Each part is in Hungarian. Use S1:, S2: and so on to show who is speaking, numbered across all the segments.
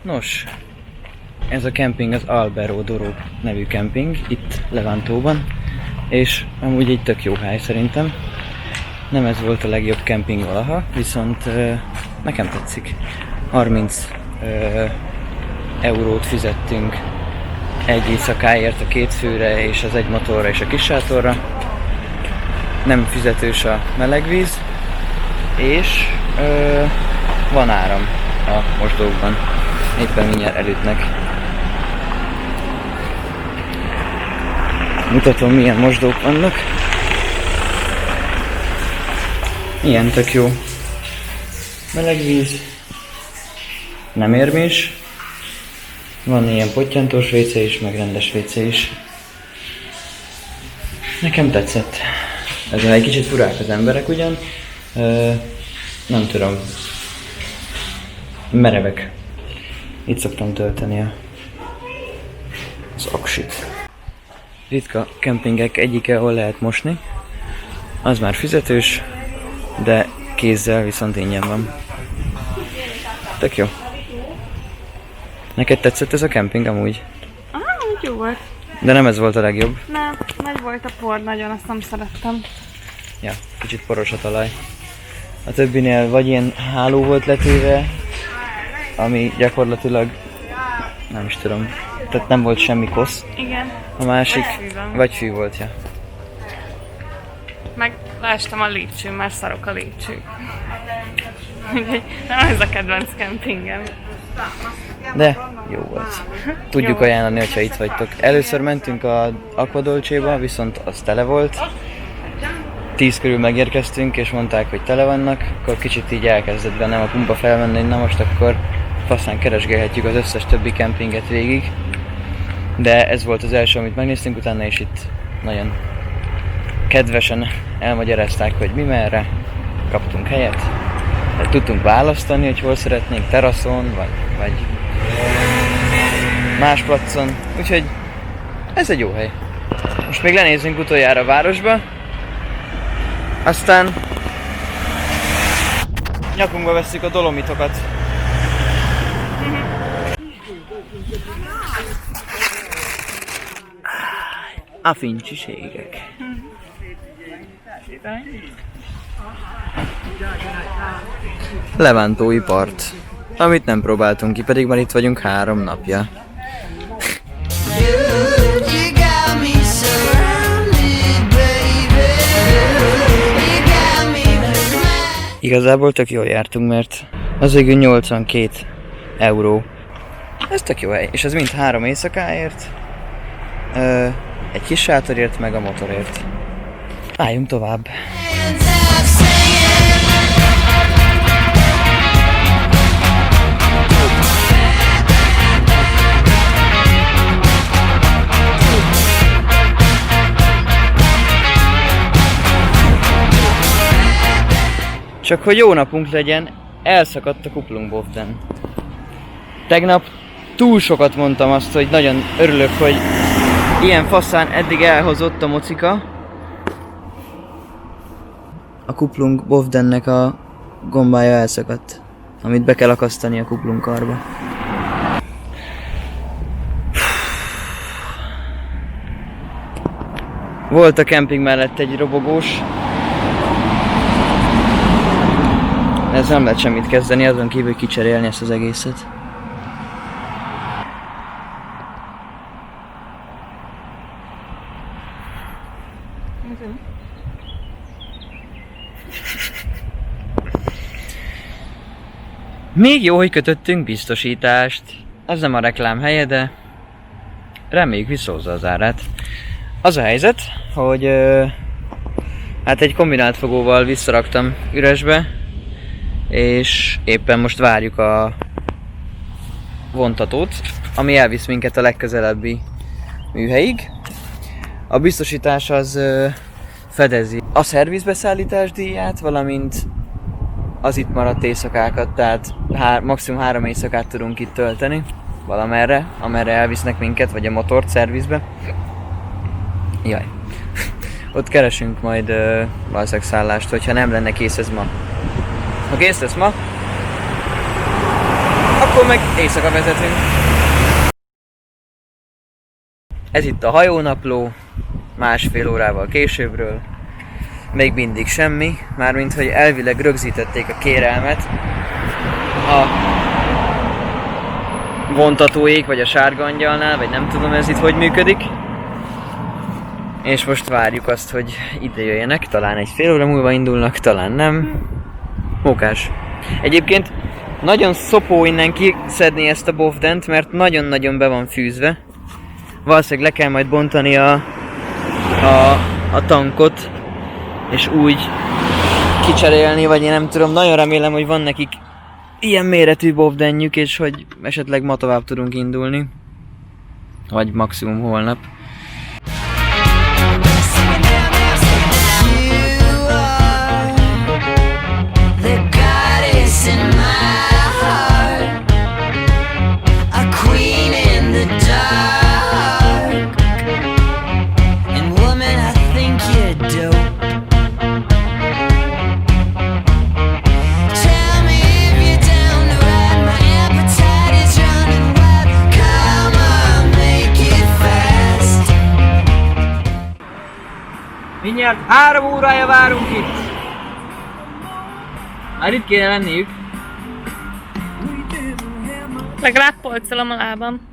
S1: Nos, ez a kemping az Alberó Doró nevű kemping, itt Levántóban, és amúgy egy tök jó hely szerintem. Nem ez volt a legjobb kemping valaha, viszont nekem tetszik. 30 eurót fizettünk egy éjszakáért a 2 főre és az egy motorra és a kis sátorra. Nem fizetős a melegvíz, és van áram a mosdókban. Éppen mindjárt elütnek. Mutatom, milyen mosdók vannak. Ilyen tök jó. Meleg víz. Nem érmés. Van ilyen pottyantós WC is, meg rendes WC is. Nekem tetszett. Ez egy kicsit furák az emberek ugyan. Nem tudom. Merevek. Itt szoktam tölteni az aksit. Ritka kempingek egyike, ahol lehet mosni. Az már fizetős, de kézzel viszont ingyen van. Tök jó. Neked tetszett ez a kemping amúgy?
S2: Úgy jó volt.
S1: De nem ez volt a legjobb.
S2: Nem, nagy volt a por, nagyon, azt nem szerettem.
S1: Ja, kicsit poros a talaj. A többinél vagy ilyen háló volt letéve, ami gyakorlatilag, nem is tudom, tehát nem volt semmi kosz.
S2: Igen.
S1: A másik,
S2: vagy
S1: fű volt, ja.
S2: Meg leestem a lépcsőn, már szarok a lépcsők. Úgyhogy nem ez a kedvenc kempingem.
S1: De jó volt. Tudjuk ajánlani, hogyha itt vagytok. Először mentünk a Aqua Dolce-ba, viszont az tele volt. 10 körül megérkeztünk, és mondták, hogy tele vannak. Akkor kicsit így elkezdett bennem a pumpa felmenni, na most akkor faszán keresgélhetjük az összes többi kempinget végig. De ez volt az első, amit megnéztünk, utána is itt nagyon kedvesen elmagyarázták, hogy mi merre. Kaptunk helyet. De tudtunk választani, hogy hol szeretnénk, teraszon, vagy más placon. Úgyhogy ez egy jó hely. Most még lenézünk utoljára a városba. Aztán nyakunkba vesszük a Dolomitokat. A fincsiségek. Levántói part, amit nem próbáltunk ki, pedig már itt vagyunk 3 napja. Igazából tök jól jártunk, mert az végül 82 euró. Ez tök jó hely, és ez mind 3 éjszakáért, egy kis sátorért, meg a motorért. Álljunk tovább. Csak hogy jó napunk legyen, elszakadt a Kuplungbofden. Tegnap túl sokat mondtam azt, hogy nagyon örülök, hogy ilyen faszán eddig elhozott a mocika. A Kuplungbofdennek a gombája elszakadt, amit be kell akasztani a kuplungkarba. Volt a kemping mellett egy robogós. Ez nem lehet semmit kezdeni, azon kívül kicserélni ezt az egészet. Még jó, hogy kötöttünk biztosítást. Az nem a reklám helye, de reméljük visszahozza az árát. Az a helyzet, hogy hát egy kombinált fogóval visszaraktam üresbe, és éppen most várjuk a vontatót, ami elvisz minket a legközelebbi műhelyig. A biztosítás az fedezi a szervizbeszállítás díját, valamint az itt maradt éjszakákat, tehát maximum 3 éjszakát tudunk itt tölteni, valamerre, amerre elvisznek minket, vagy a motort szervizbe. Jaj. Ott keresünk majd valószínűleg szállást, hogyha nem lenne kész ez ma. Ha kész lesz ma, akkor meg éjszaka vezetünk. Ez itt a hajónapló, 1,5 órával későbbről. Még mindig semmi, mármint hogy elvileg rögzítették a kérelmet a vontatóék, vagy a sárga angyalnál, vagy nem tudom ez itt hogy működik. És most várjuk azt, hogy ide jöjjenek, talán egy fél óra múlva indulnak, talán nem. Mókás. Egyébként nagyon szopó innen kiszedni ezt a bovdent, mert nagyon-nagyon be van fűzve. Valószínűleg le kell majd bontani a tankot, és úgy kicserélni, vagy én nem tudom, nagyon remélem, hogy van nekik ilyen méretű bovdenjük, és hogy esetleg ma tovább tudunk indulni. Vagy maximum holnap. Mindjárt 3 órája várunk itt! Már itt kéne lenniük.
S2: Legalább polcolom a lábam.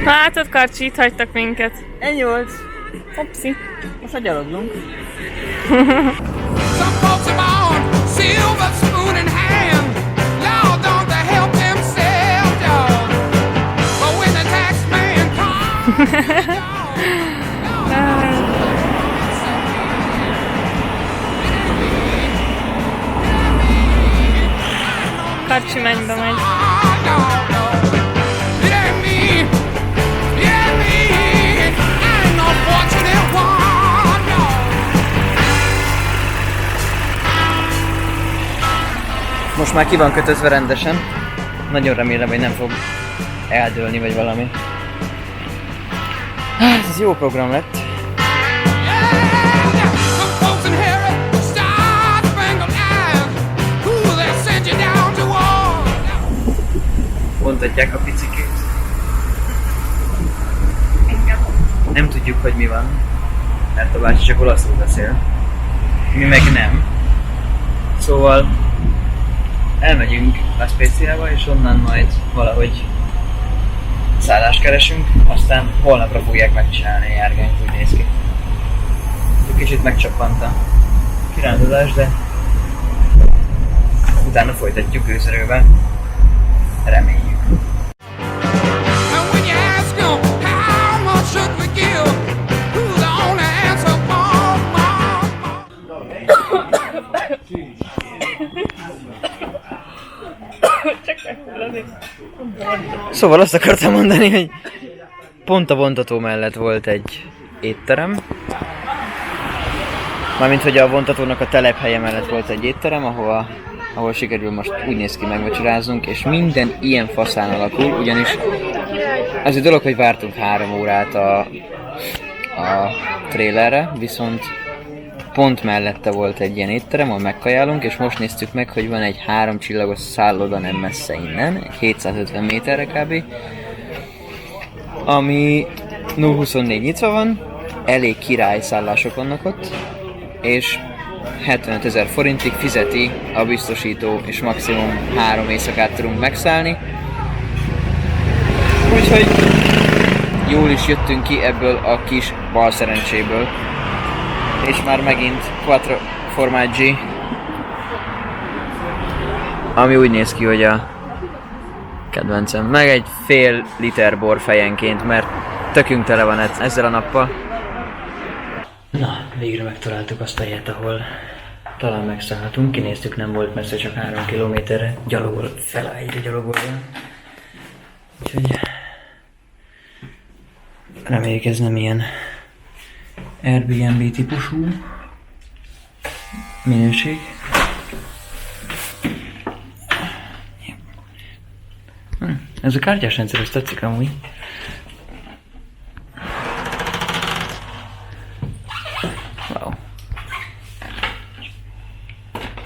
S2: Látod, Karcsi, itt hagytak minket.
S1: Ennyi volt.
S2: Hopszi.
S1: Most ha gyaloglunk.
S3: Some folks are born silver spoon in hand. Lord, don't they help themselves, y'all. But when the tax man comes,
S2: Karcsi mennybe megy.
S1: Most már ki van kötözve rendesen. Nagyon remélem, hogy nem fog eldőlni, vagy valami. Ez jó program lett. Mondhatják a picikét. Nem tudjuk, hogy mi van, mert a bácsi csak olaszul beszél. Mi meg nem. Szóval elmegyünk La Speziába, és onnan majd valahogy szállást keresünk, aztán holnapra fogják megcsinálni a járgányt, úgy néz ki. Kicsit megcsappant a kirándulás, de utána folytatjuk őszerővel. Reméljük. Szóval azt akartam mondani, hogy pont a vontató mellett volt egy étterem. Mármint, hogy a vontatónak a telephelye mellett volt egy étterem, ahol sikerül most úgy néz ki megvacsoráznunk, és minden ilyen faszán alakul, ugyanis az egy dolog, hogy vártunk 3 órát a trailerre, viszont pont mellette volt egy ilyen étterem, ahol megkajálunk, és most néztük meg, hogy van egy 3 csillagos szálloda nem messze innen, 750 méterre kb. Ami 0-24 nyitva van, elég király szállások vannak ott, és 75 000 forintig fizeti a biztosító, és maximum 3 éjszakát tudunk megszállni. Úgyhogy jól is jöttünk ki ebből a kis balszerencséből. És már megint Quattro Formaggi, ami úgy néz ki, hogy a Kedvencem. Meg egy fél liter bor fejenként, mert tökünk tele van ezzel a nappal. Na, végre megtaláltuk azt a helyet, ahol talán megszállhatunk. Kinéztük, nem volt messze, csak 3 kilométerre. Gyalogol, felállítva gyalogolja. Úgyhogy reméljük ez nem ilyen Airbnb típusú minőség. Ez a kártyás rendszer, ez tetszik amúgy. Wow.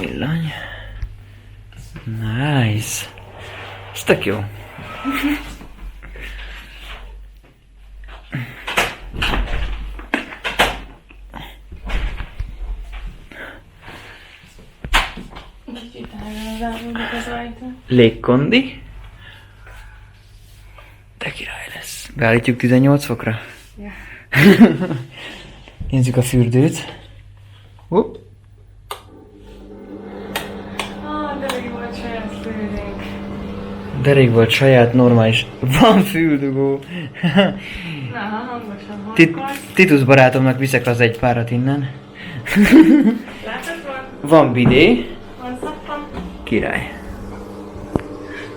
S1: Villany. Nice. Ez tök jó.
S2: Kicsit elzárulnak az ajtó.
S1: Légkondi. De király lesz. Beállítjuk 18 fokra?
S2: Ja.
S1: Nézzük a fürdőt. Hopp.
S2: De rég volt saját fürdőnk.
S1: De rég volt saját, normális. Van fürdugó.
S2: Na, hangosan
S1: Titus barátomnak viszek az egy párat innen.
S2: Látod,
S1: Van bidé.
S2: van szappan.
S1: Király.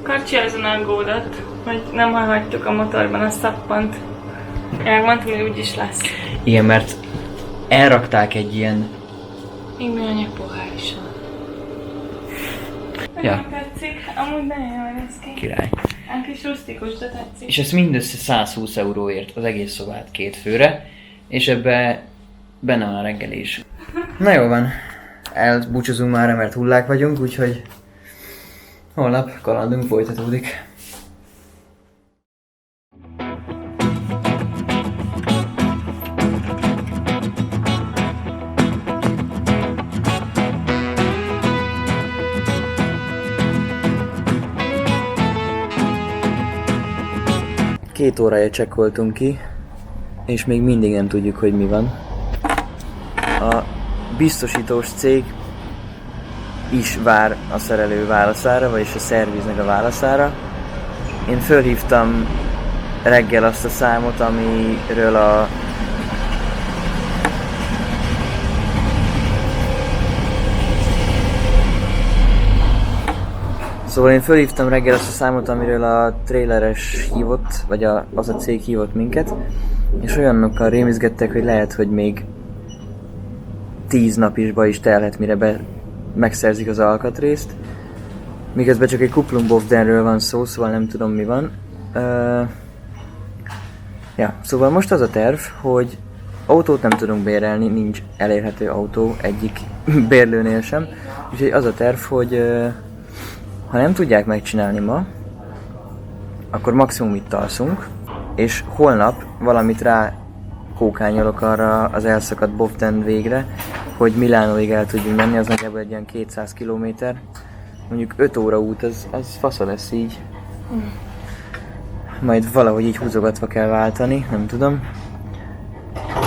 S2: Karcsi azon aggódott, hogy nem hagytuk a motorban a szappant. Én megmondtam, hogy úgyis lesz.
S1: Igen, mert elrakták egy ilyen...
S2: Még műanyag pohár is van.
S1: Ja.
S2: Nagyon tetszik, amúgy nagyon jól néz ki.
S1: Király.
S2: Egy kis rusztikus, de tetszik.
S1: És ezt mindössze 120 euróért az egész szobát 2 főre, és ebbe benne van a reggel is. Na jó van, elbúcsúzunk már, mert hullák vagyunk, úgyhogy holnap kalandunk folytatódik. Két órája csekkoltunk ki, és még mindig nem tudjuk, hogy mi van. A biztosítós cég is vár a szerelő válaszára, vagyis a szerviznek a válaszára. Én fölhívtam reggel azt a számot, amiről a Szóval én fölhívtam reggel azt a számot, amiről a traileres hívott, vagy az a cég hívott minket, és olyanokkal rémizgettek, hogy lehet, hogy még 10 napisba is telhet, mire megszerzik az alkatrészt. Miközben csak egy Kuplumbovdenről van szó, szóval nem tudom mi van. Ja, szóval most az a terv, hogy autót nem tudunk bérelni, nincs elérhető autó egyik bérlőnél sem. Úgyhogy az a terv, hogy ha nem tudják megcsinálni ma, akkor maximum itt alszunk, és holnap valamit rá kókányolok arra az elszakadt Bovden végre, hogy Milánóig el tudjunk menni, az nagyjából egy ilyen 200 kilométer. Mondjuk 5 óra út, az fasza lesz így. Majd valahogy így húzogatva kell váltani, nem tudom.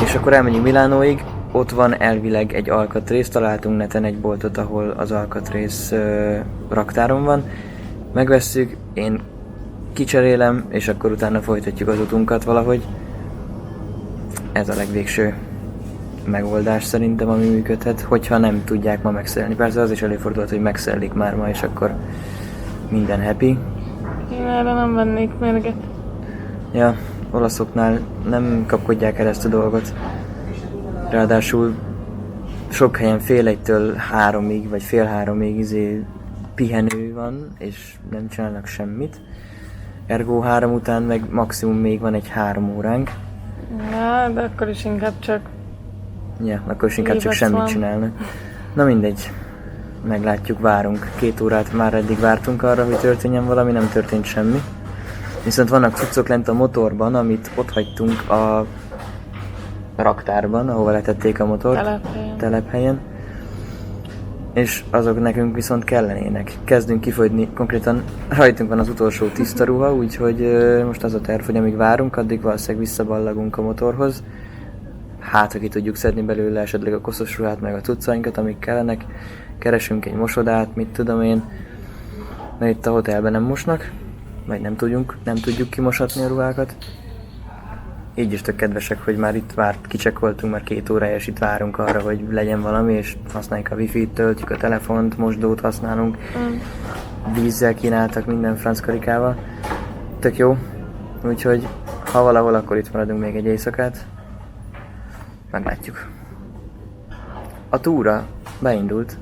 S1: És akkor elmegyünk Milánóig, ott van elvileg egy alkatrész, találtunk neten egy boltot, ahol az alkatrész raktáron van. Megvesszük, én kicserélem, és akkor utána folytatjuk az utunkat valahogy. Ez a legvégső megoldás szerintem, ami működhet, hogyha nem tudják ma megszerelni. Persze az is előfordulhat, hogy megszerelik már ma, és akkor minden happy.
S2: Én erre nem vennék mérget.
S1: Ja, olaszoknál nem kapkodják el ezt a dolgot. Ráadásul sok helyen fél egytől 3-ig, vagy fél 3-ig pihenő van, és nem csinálnak semmit. Ergo 3 után meg maximum még van egy 3 óránk.
S2: Ja, de akkor is inkább csak...
S1: Ja, akkor is inkább csak semmit
S2: van.
S1: csinálnak. Na mindegy. Meglátjuk, várunk. 2 órát már eddig vártunk arra, hogy történjen valami, nem történt semmi. Viszont vannak cuccok lent a motorban, amit ott hagytunk a raktárban, ahova letették a motort. Telephelyen. És azok nekünk viszont kellenének. Kezdünk kifogyni, konkrétan rajtunk van az utolsó tiszta ruha, úgyhogy most az a terv, hogy amíg várunk, addig valószínűleg visszaballagunk a motorhoz. Hát, ha ki tudjuk szedni belőle esetleg a koszos ruhát, meg a cuccainkat, amik kellenek. Keresünk egy mosodát, mit tudom én, mert itt a hotelben nem mosnak. vagy nem tudjuk kimosatni a ruhákat. Így is tök kedvesek, hogy már itt kicsekkoltunk, már 2 órája, és itt várunk arra, hogy legyen valami, és használjuk a wifi-t, töltjük a telefont, mosdót használunk. Vízzel kínáltak minden franc karikával. Tök jó. Úgyhogy ha valahol, akkor itt maradunk még egy éjszakát. Meglátjuk. A túra beindult.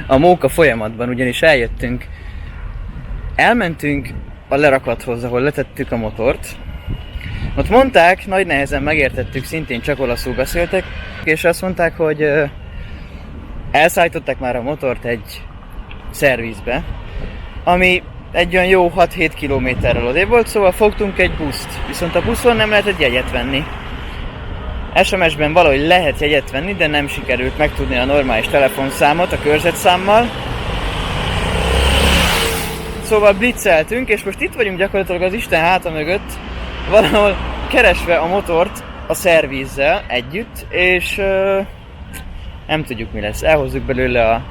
S1: A móka folyamatban, ugyanis elmentünk a lerakathoz, ahol letettük a motort. Ott mondták, nagy nehezen megértettük, szintén csak olaszul beszéltek, és azt mondták, hogy elszállították már a motort egy szervizbe, ami egy olyan jó 6-7 kilométerrel odébb volt, szóval fogtunk egy buszt, viszont a buszon nem lehetett jegyet venni. SMS-ben valahogy lehet jegyet venni, de nem sikerült megtudni a normális telefonszámot a körzetszámmal. Szóval blitzeltünk, és most itt vagyunk gyakorlatilag az Isten háta mögött, valahol keresve a motort a szervízzel együtt, és nem tudjuk mi lesz. Elhozzuk belőle a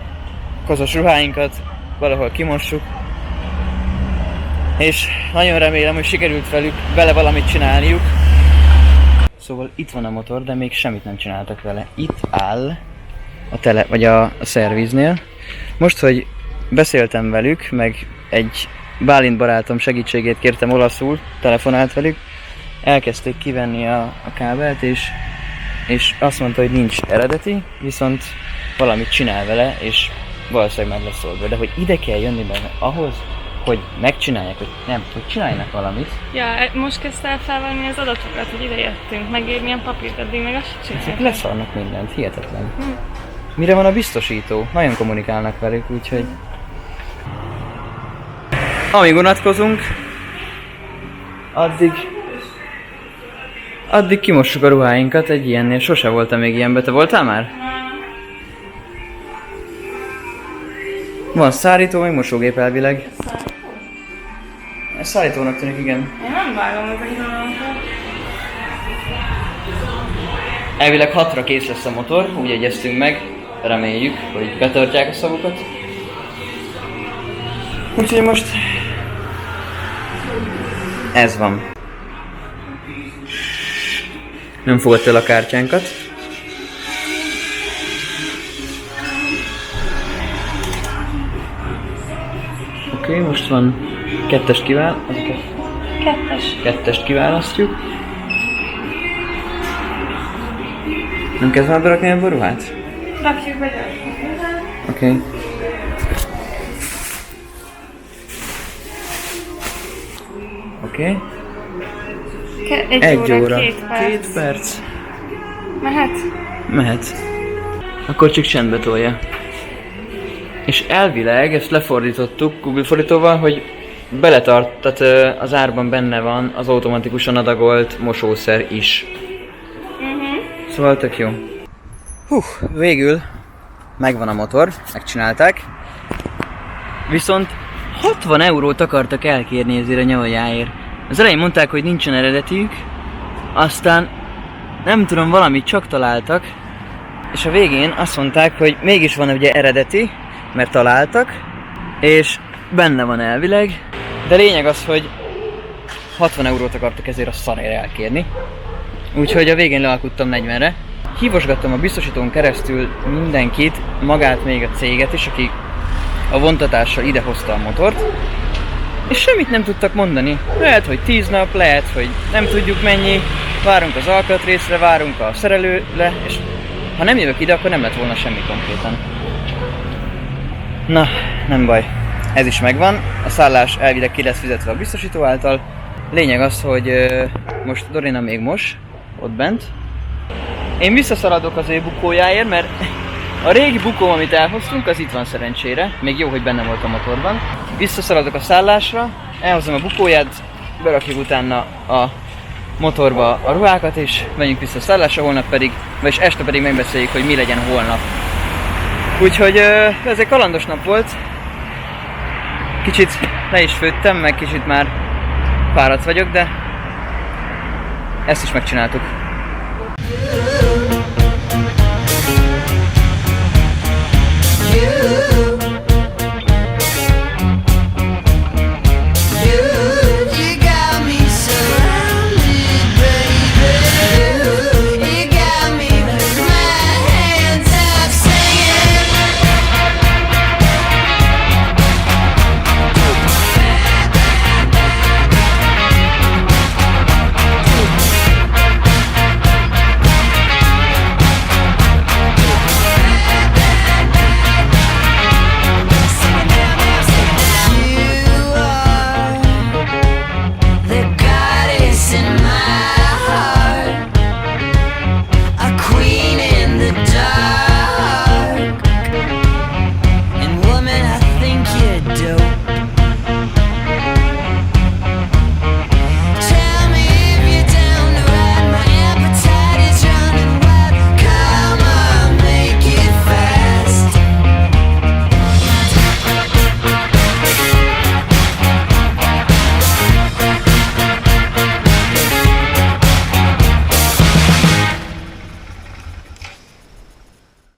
S1: kozos ruháinkat, valahol kimossuk, és nagyon remélem, hogy sikerült vele valamit csinálniuk. Szóval itt van a motor, de még semmit nem csináltak vele. Itt áll a szerviznél. Most, hogy beszéltem velük, meg egy Bálint barátom segítségét kértem olaszul, telefonált velük, elkezdték kivenni a kábelt, és azt mondta, hogy nincs eredeti, viszont valamit csinál vele, és valószínűleg meg lesz oldva. De hogy ide kell jönni benne ahhoz, hogy megcsinálják, hogy csináljanak valamit.
S2: Ja, most kezdte el felvenni az adatokat, hogy ide jöttünk, megírni ilyen papírt, addig meg azt se
S1: Ezek
S2: csinálják.
S1: leszarnak mindent, hihetetlen. Mire van a biztosító? Nagyon kommunikálnak velük, úgyhogy... Amíg unatkozunk, addig kimossuk a ruháinkat egy ilyennél. Sose voltam még ilyenbe. Te voltál már? Van szárító, meg mosógép elvileg. Ez szárítónak tűnik, igen.
S2: Én nem vágom ezeket a dolgokat.
S1: Elvileg 6-ra kész lesz a motor, úgy egyeztünk meg. Reméljük, hogy betartják a szavukat. Úgyhogy most... ez van. Nem fogadta el a kártyánkat. Oké, most van 2-est kettest kiválasztjuk. Nem kezd már berakni ebbe a ruhát?
S2: Rakjuk be gyorsan.
S1: Oké. Oké. 1 óra.
S2: 2 perc.
S1: 2 perc.
S2: Mehet?
S1: Mehet. Akkor csak csendbe tolja. És elvileg ezt lefordítottuk Google fordítóval, hogy tehát az árban benne van az automatikusan adagolt mosószer is. Szóval tök jó. Végül megvan a motor, megcsinálták. Viszont 60 eurót akartak elkérni ezért a nyavajáért. Az elején mondták, hogy nincsen eredetiük, aztán nem tudom, valamit csak találtak, és a végén azt mondták, hogy mégis van ugye eredeti, mert találtak, és benne van elvileg, de lényeg az, hogy 60 eurót akartak ezért a szarért elkérni. Úgyhogy a végén lealkuttam 40-re. Hívosgattam a biztosítón keresztül mindenkit, magát még a céget is, aki a vontatással idehozta a motort, és semmit nem tudtak mondani. Lehet, hogy 10 nap, lehet, hogy nem tudjuk mennyi, várunk az alkatrészre, várunk a szerelőre, és ha nem jövök ide, akkor nem lett volna semmi konkrétan. Na, nem baj. Ez is megvan. A szállás elvileg ki lesz fizetve a biztosító által. Lényeg az, hogy most Dorina még mos, ott bent. Én visszaszaladok az ő bukójáért, mert a régi bukó, amit elhoztunk, az itt van szerencsére. Még jó, hogy benne volt a motorban. Visszaszaladok a szállásra, elhozom a bukóját, berakjuk utána a motorba a ruhákat, és menjünk vissza a szállásra, holnap pedig, vagyis este pedig megbeszéljük, hogy mi legyen holnap. Úgyhogy ez egy kalandos nap volt. Kicsit le is főttem, meg kicsit már fáradt vagyok, de ezt is megcsináltuk.